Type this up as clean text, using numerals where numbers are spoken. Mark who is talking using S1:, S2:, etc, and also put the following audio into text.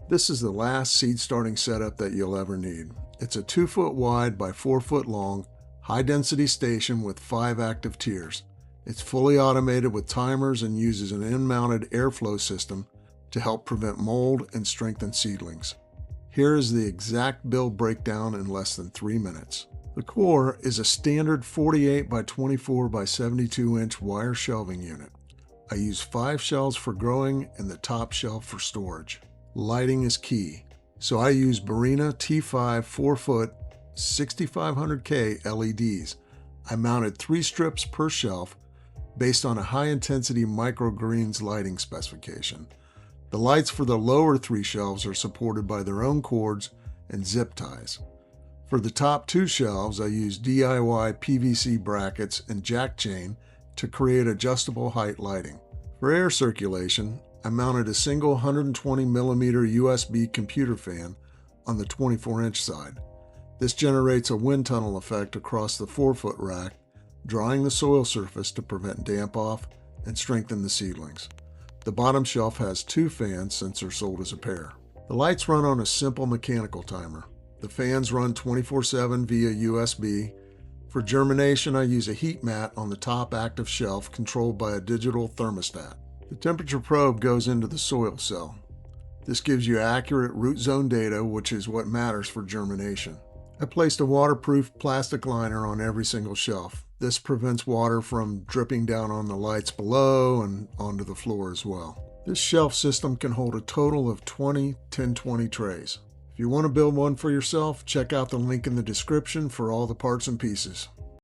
S1: This is the last seed starting setup that you'll ever need. It's a 2-foot wide by 4-foot long, high-density station with 5 active tiers. It's fully automated with timers and uses an in-mounted airflow system to help prevent mold and strengthen seedlings. Here is the exact build breakdown in less than 3 minutes. The core is a standard 48 by 24 by 72 inch wire shelving unit. I use 5 shelves for growing and the top shelf for storage. Lighting is key, so I use Barrina T5 4-foot 6500K LEDs. I mounted 3 strips per shelf based on a high-intensity microgreens lighting specification. The lights for the lower 3 shelves are supported by their own cords and zip ties. For the top 2 shelves, I use DIY PVC brackets and jack chain to create adjustable height lighting. For air circulation, I mounted a single 120mm USB computer fan on the 24-inch side. This generates a wind tunnel effect across the 4-foot rack, drying the soil surface to prevent damp off and strengthen the seedlings. The bottom shelf has 2 fans since they're sold as a pair. The lights run on a simple mechanical timer. The fans run 24/7 via USB. For germination, I use a heat mat on the top active shelf controlled by a digital thermostat. The temperature probe goes into the soil cell. This gives you accurate root zone data, which is what matters for germination. I placed a waterproof plastic liner on every single shelf. This prevents water from dripping down on the lights below and onto the floor as well. This shelf system can hold a total of 20 1020 trays. If you want to build one for yourself, check out the link in the description for all the parts and pieces.